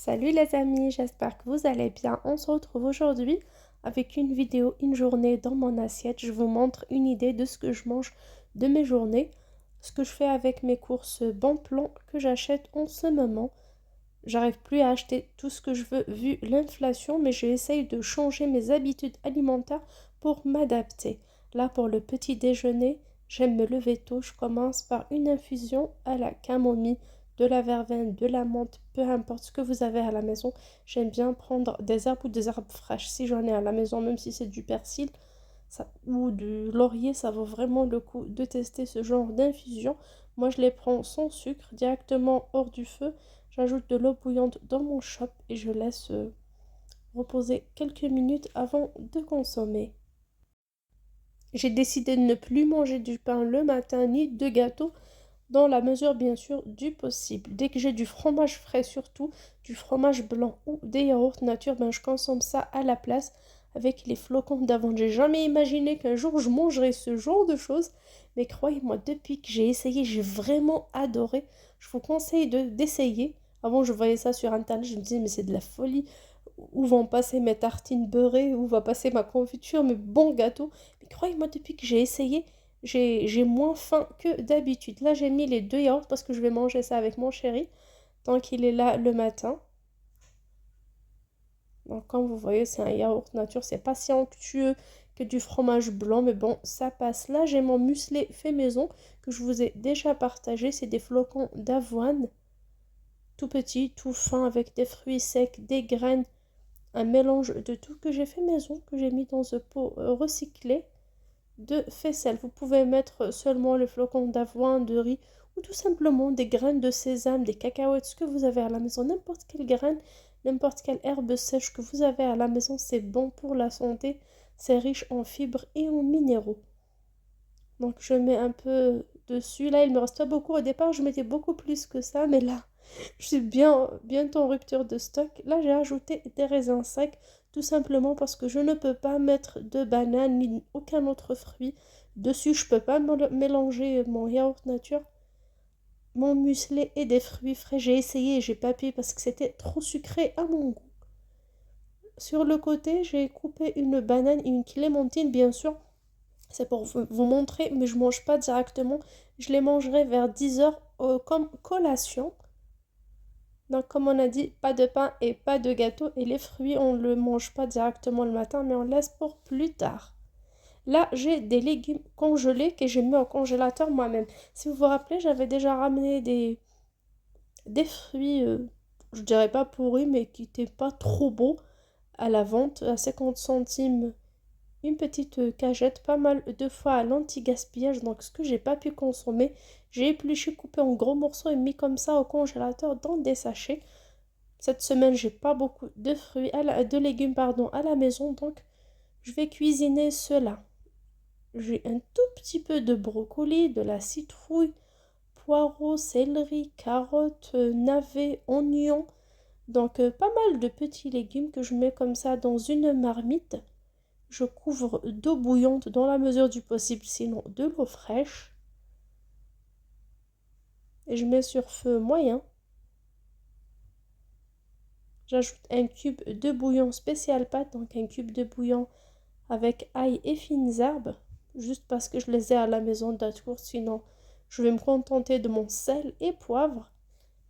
Salut les amis, j'espère que vous allez bien. On se retrouve aujourd'hui avec une vidéo, une journée dans mon assiette. Je vous montre une idée de ce que je mange de mes journées, ce que je fais avec mes courses bon plan que j'achète en ce moment. J'arrive plus à acheter tout ce que je veux vu l'inflation, mais j'essaye de changer mes habitudes alimentaires pour m'adapter. Là, pour le petit déjeuner, j'aime me lever tôt. Je commence par une infusion à la camomille, de la verveine, de la menthe, peu importe ce que vous avez à la maison. J'aime bien prendre des herbes ou des herbes fraîches si j'en ai à la maison, même si c'est du persil ou du laurier, ça vaut vraiment le coup de tester ce genre d'infusion. Moi, je les prends sans sucre, directement hors du feu. J'ajoute de l'eau bouillante dans mon chop et je laisse reposer quelques minutes avant de consommer. J'ai décidé de ne plus manger du pain le matin ni de gâteau dans la mesure bien sûr du possible. Dès que j'ai du fromage frais surtout, du fromage blanc ou des yaourts nature, je consomme ça à la place avec les flocons d'avoine. J'ai jamais imaginé qu'un jour je mangerais ce genre de choses, mais croyez-moi, depuis que j'ai essayé, j'ai vraiment adoré. Je vous conseille d'essayer. Avant, je voyais ça sur internet, je me disais mais c'est de la folie. Où vont passer mes tartines beurrées, où va passer ma confiture, mes bons gâteaux. Mais croyez-moi, depuis que j'ai essayé, j'ai moins faim que d'habitude. Là, j'ai mis les deux yaourts parce que je vais manger ça avec mon chéri tant qu'il est là le matin. Donc, comme vous voyez, c'est un yaourt nature. C'est pas si onctueux que du fromage blanc, mais bon, ça passe. Là, j'ai mon muesli fait maison que je vous ai déjà partagé. C'est des flocons d'avoine, tout petits, tout fins, avec des fruits secs, des graines, un mélange de tout que j'ai fait maison, que j'ai mis dans ce pot recyclé de faisselle. Vous pouvez mettre seulement le flocon d'avoine, de riz ou tout simplement des graines de sésame, des cacahuètes, ce que vous avez à la maison, n'importe quelle graine, n'importe quelle herbe sèche que vous avez à la maison, c'est bon pour la santé, c'est riche en fibres et en minéraux. Donc je mets un peu dessus. Là, il me reste pas beaucoup. Au départ, je mettais beaucoup plus que ça, mais là, je suis bientôt en rupture de stock. Là, j'ai ajouté des raisins secs, tout simplement parce que je ne peux pas mettre de banane ni aucun autre fruit dessus. Je peux pas mélanger mon yaourt nature, mon muesli et des fruits frais. J'ai essayé et j'ai pas pu parce que c'était trop sucré à mon goût. Sur le côté, j'ai coupé une banane et une clémentine, bien sûr. C'est pour vous montrer, mais je mange pas directement. Je les mangerai vers 10 heures comme collation. Donc, comme on a dit, pas de pain et pas de gâteau. Et les fruits, on ne le mange pas directement le matin, mais on laisse pour plus tard. Là, j'ai des légumes congelés que j'ai mis au congélateur moi-même. Si vous vous rappelez, j'avais déjà ramené des fruits, je dirais pas pourris, mais qui n'étaient pas trop beaux à la vente à 50 centimes une petite cagette, pas mal de fois à l'anti-gaspillage. Donc ce que j'ai pas pu consommer, j'ai épluché, coupé en gros morceaux et mis comme ça au congélateur dans des sachets. Cette semaine, j'ai pas beaucoup de fruits, de légumes pardon, à la maison, donc je vais cuisiner cela. J'ai un tout petit peu de brocoli, de la citrouille, poireaux, céleri, carottes, navets, oignons. Donc pas mal de petits légumes que je mets comme ça dans une marmite. Je couvre d'eau bouillante dans la mesure du possible, sinon de l'eau fraîche. Et je mets sur feu moyen. J'ajoute un cube de bouillon spécial pâte, donc un cube de bouillon avec ail et fines herbes, juste parce que je les ai à la maison d'atour, sinon je vais me contenter de mon sel et poivre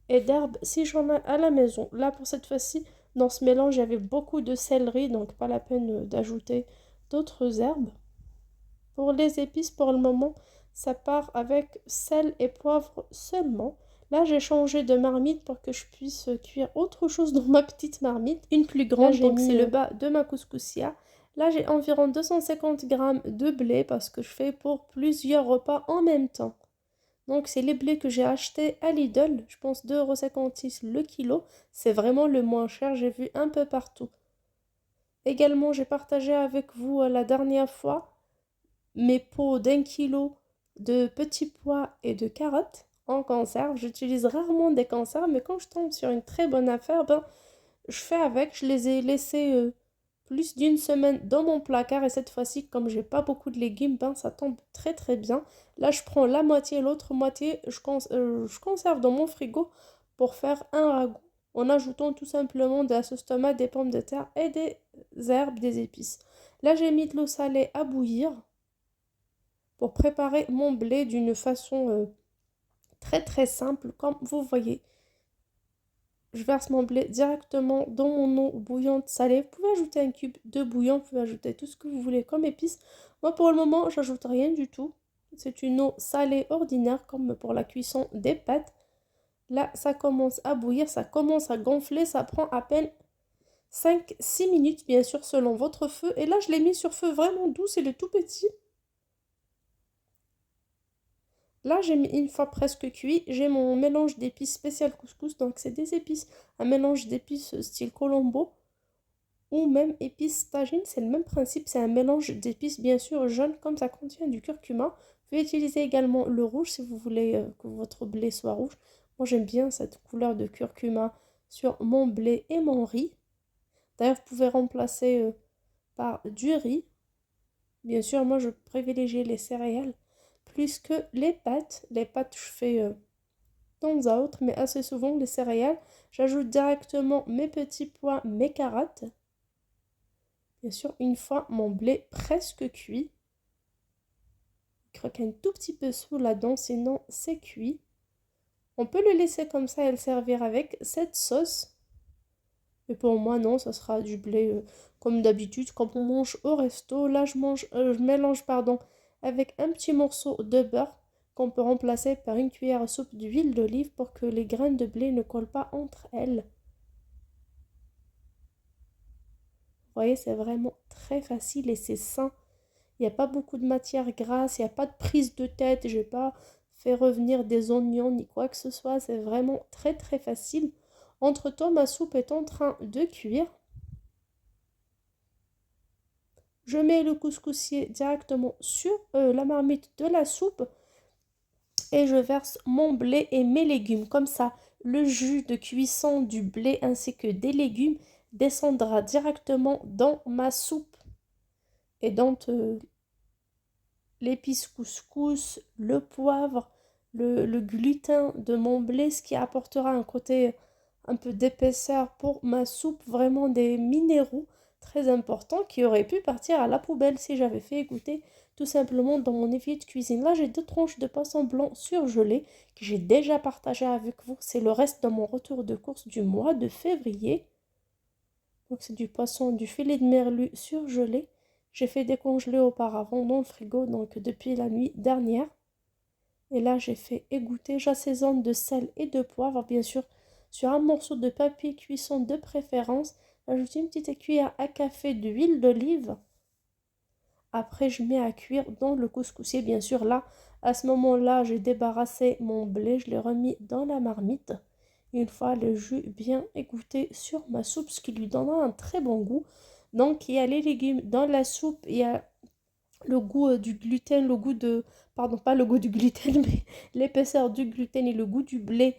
et d'herbes si j'en ai à la maison. Là, pour cette fois-ci, dans ce mélange, il y avait beaucoup de céleri, donc pas la peine d'ajouter d'autres herbes. Pour les épices, pour le moment, ça part avec sel et poivre seulement. Là, j'ai changé de marmite pour que je puisse cuire autre chose dans ma petite marmite. Une plus grande, donc c'est le bas de ma couscoussière. Là, j'ai environ 250 grammes de blé parce que je fais pour plusieurs repas en même temps. Donc, c'est les blés que j'ai achetés à Lidl. Je pense 2,56 € le kilo. C'est vraiment le moins cher. J'ai vu un peu partout. Également, j'ai partagé avec vous la dernière fois mes pots d'1 kilo de petits pois et de carottes en conserve. J'utilise rarement des conserves, mais quand je tombe sur une très bonne affaire, je fais avec. Je les ai laissés plus d'une semaine dans mon placard et cette fois-ci, comme j'ai pas beaucoup de légumes, ça tombe très très bien. Là, je prends la moitié, l'autre moitié, je conserve dans mon frigo pour faire un ragoût en ajoutant tout simplement de la sauce tomate, des pommes de terre et des herbes, des épices. Là, j'ai mis de l'eau salée à bouillir pour préparer mon blé d'une façon très très simple, comme vous voyez. Je verse mon blé directement dans mon eau bouillante salée. Vous pouvez ajouter un cube de bouillon, vous pouvez ajouter tout ce que vous voulez comme épices. Moi, pour le moment, j'ajoute rien du tout. C'est une eau salée ordinaire, comme pour la cuisson des pâtes. Là, ça commence à bouillir, ça commence à gonfler, ça prend à peine 5-6 minutes, bien sûr, selon votre feu. Et là, je l'ai mis sur feu vraiment doux, c'est le tout petit. Là, j'ai mis une fois presque cuit, j'ai mon mélange d'épices spécial couscous. Donc, c'est des épices, un mélange d'épices style Colombo ou même épices tagine. C'est le même principe, c'est un mélange d'épices, bien sûr, jaunes, comme ça contient du curcuma. Vous pouvez utiliser également le rouge si vous voulez que votre blé soit rouge. Moi, j'aime bien cette couleur de curcuma sur mon blé et mon riz. D'ailleurs, vous pouvez remplacer par du riz. Bien sûr, moi, je privilégie les céréales plus que les pâtes. Les pâtes, je fais de temps à autre, mais assez souvent les céréales. J'ajoute directement mes petits pois, mes carottes. Bien sûr, une fois mon blé presque cuit, il croque un tout petit peu sous là-dedans, sinon c'est cuit. On peut le laisser comme ça et le servir avec cette sauce. Mais pour moi, non, ça sera du blé comme d'habitude, comme on mange au resto. Là, je mélange pardon, avec un petit morceau de beurre qu'on peut remplacer par une cuillère à soupe d'huile d'olive pour que les graines de blé ne collent pas entre elles. Vous voyez, c'est vraiment très facile et c'est sain. Il n'y a pas beaucoup de matière grasse, il n'y a pas de prise de tête, je n'ai pas fait revenir des oignons ni quoi que ce soit. C'est vraiment très très facile. Entre-temps, ma soupe est en train de cuire. Je mets le couscoussier directement sur la marmite de la soupe et je verse mon blé et mes légumes. Comme ça, le jus de cuisson du blé ainsi que des légumes descendra directement dans ma soupe. Et donc, l'épice couscous, le poivre, le gluten de mon blé, ce qui apportera un côté un peu d'épaisseur pour ma soupe, vraiment des minéraux très importants qui auraient pu partir à la poubelle si j'avais fait goûter tout simplement dans mon évier de cuisine. Là, j'ai 2 tranches de poisson blanc surgelé que j'ai déjà partagé avec vous. C'est le reste de mon retour de course du mois de février. Donc, c'est du poisson, du filet de merlu surgelé. J'ai fait décongeler auparavant dans le frigo, donc depuis la nuit dernière. Et là, j'ai fait égoutter. J'assaisonne de sel et de poivre, bien sûr, sur un morceau de papier cuisson de préférence. J'ajoute une petite cuillère à café d'huile d'olive. Après, je mets à cuire dans le couscoussier, bien sûr. Là, à ce moment-là, j'ai débarrassé mon blé, je l'ai remis dans la marmite. Une fois le jus bien égoutté sur ma soupe, ce qui lui donnera un très bon goût. Donc, il y a les légumes dans la soupe, il y a le goût du gluten, le goût de... Pardon, pas le goût du gluten, mais l'épaisseur du gluten et le goût du blé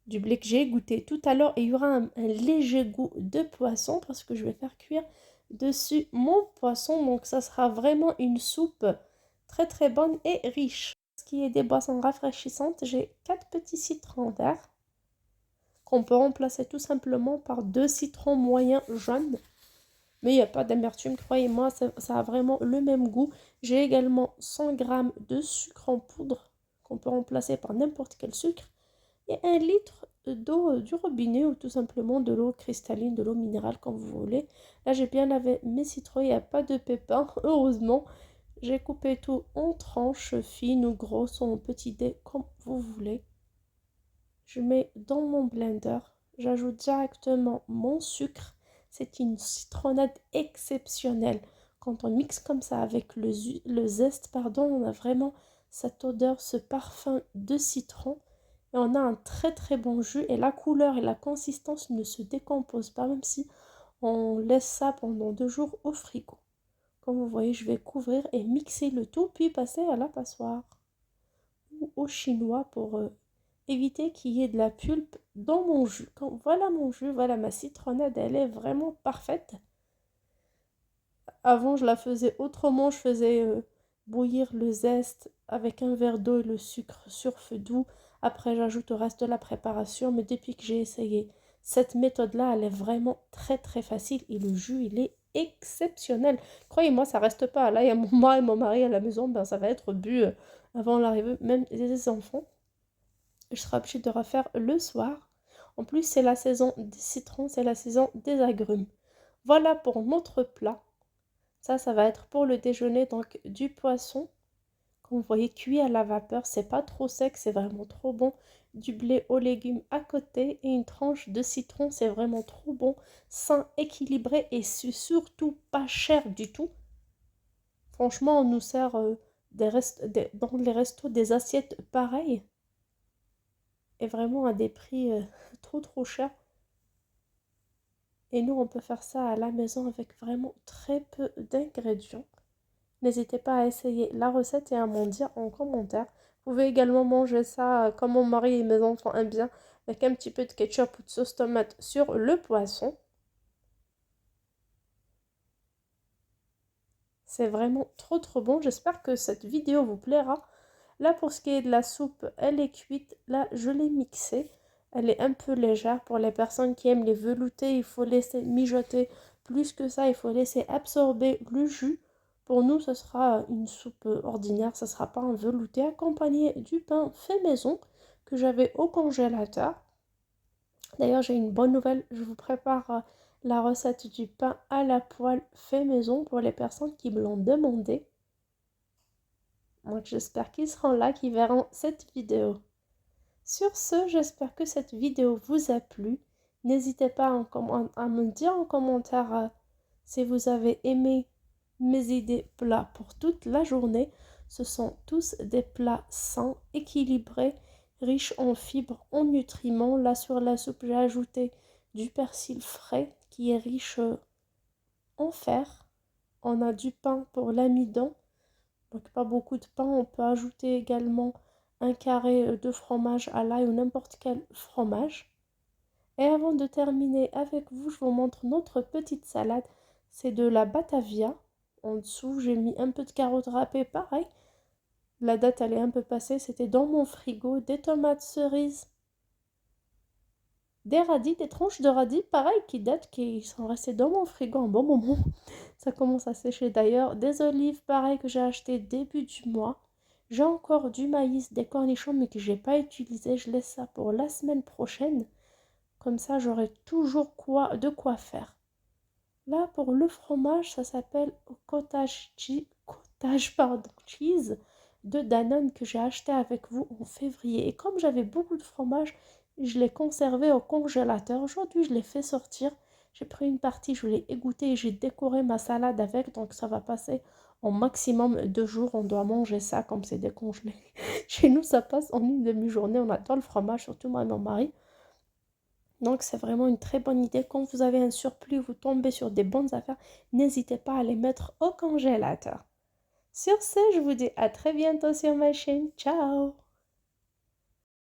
que j'ai goûté tout à l'heure. Et il y aura un léger goût de poisson parce que je vais faire cuire dessus mon poisson. Donc, ça sera vraiment une soupe très très bonne et riche. Ce qui est des boissons rafraîchissantes, j'ai 4 petits citrons verts qu'on peut remplacer tout simplement par 2 citrons moyens jaunes. Mais il n'y a pas d'amertume, croyez-moi, ça a vraiment le même goût. J'ai également 100 g de sucre en poudre qu'on peut remplacer par n'importe quel sucre. Et 1 litre d'eau du robinet ou tout simplement de l'eau cristalline, de l'eau minérale comme vous voulez. Là, j'ai bien lavé mes citrons, il n'y a pas de pépins, heureusement. J'ai coupé tout en tranches fines ou grosses ou en petits dés comme vous voulez. Je mets dans mon blender, j'ajoute directement mon sucre. C'est une citronnade exceptionnelle. Quand on mixe comme ça avec le zeste, pardon, on a vraiment cette odeur, ce parfum de citron. Et on a un très très bon jus et la couleur et la consistance ne se décomposent pas, même si on laisse ça pendant 2 jours au frigo. Comme vous voyez, je vais couvrir et mixer le tout, puis passer à la passoire ou au chinois pour éviter qu'il y ait de la pulpe dans mon jus. Voilà mon jus, voilà ma citronnade, elle est vraiment parfaite. Avant, je la faisais autrement, je faisais bouillir le zeste avec un verre d'eau et le sucre sur feu doux. Après, j'ajoute au reste de la préparation. Mais depuis que j'ai essayé cette méthode-là, elle est vraiment très très facile et le jus, il est exceptionnel. Croyez-moi, ça reste pas. Là, il y a moi et mon mari à la maison, ben, ça va être bu avant l'arrivée même des enfants. Je serai obligée de refaire le soir. En plus, c'est la saison des citrons, c'est la saison des agrumes. Voilà pour notre plat. Ça va être pour le déjeuner, donc du poisson. Comme vous voyez, cuit à la vapeur, c'est pas trop sec, c'est vraiment trop bon. Du blé aux légumes à côté et une tranche de citron, c'est vraiment trop bon, sain, équilibré et surtout pas cher du tout. Franchement, on nous sert dans les restos des assiettes pareilles et vraiment à des prix trop chers. Et nous, on peut faire ça à la maison avec vraiment très peu d'ingrédients. N'hésitez pas à essayer la recette et à m'en dire en commentaire. Vous pouvez également manger ça comme mon mari et mes enfants aiment bien, avec un petit peu de ketchup ou de sauce tomate sur le poisson. C'est vraiment trop bon. J'espère que cette vidéo vous plaira. Là, pour ce qui est de la soupe, elle est cuite. Là, je l'ai mixée. Elle est un peu légère. Pour les personnes qui aiment les veloutés, il faut laisser mijoter. Plus que ça, il faut laisser absorber le jus. Pour nous, ce sera une soupe ordinaire. Ce ne sera pas un velouté accompagné du pain fait maison que j'avais au congélateur. D'ailleurs, j'ai une bonne nouvelle. Je vous prépare la recette du pain à la poêle fait maison pour les personnes qui me l'ont demandé. Donc, j'espère qu'ils seront là, qu'ils verront cette vidéo. Sur ce, j'espère que cette vidéo vous a plu. N'hésitez pas à me dire en commentaire si vous avez aimé mes idées plats pour toute la journée. Ce sont tous des plats sains, équilibrés, riches en fibres, en nutriments. Là, sur la soupe, j'ai ajouté du persil frais qui est riche en fer. On a du pain pour l'amidon. Donc pas beaucoup de pain. On peut ajouter également un carré de fromage à l'ail ou n'importe quel fromage. Et avant de terminer avec vous, je vous montre notre petite salade. C'est de la batavia. En dessous, j'ai mis un peu de carottes râpées, pareil. La date, elle est un peu passée. C'était dans mon frigo. Des tomates cerises. Des radis, des tranches de radis, pareil, qui sont restées dans mon frigo un bon moment. Ça commence à sécher d'ailleurs. Des olives, pareil, que j'ai acheté début du mois. J'ai encore du maïs, des cornichons, mais que j'ai pas utilisé. Je laisse ça pour la semaine prochaine. Comme ça, j'aurai toujours de quoi faire. Là, pour le fromage, ça s'appelle cottage cheese de Danone que j'ai acheté avec vous en février. Et comme j'avais beaucoup de fromage, je l'ai conservé au congélateur. Aujourd'hui, je l'ai fait sortir. J'ai pris une partie, je l'ai égouttée et j'ai décoré ma salade avec. Donc, ça va passer en maximum 2 jours. On doit manger ça comme c'est décongelé. Chez nous, ça passe en une demi-journée. On adore le fromage, surtout moi et mon mari. Donc, c'est vraiment une très bonne idée. Quand vous avez un surplus, vous tombez sur des bonnes affaires, n'hésitez pas à les mettre au congélateur. Sur ce, je vous dis à très bientôt sur ma chaîne. Ciao!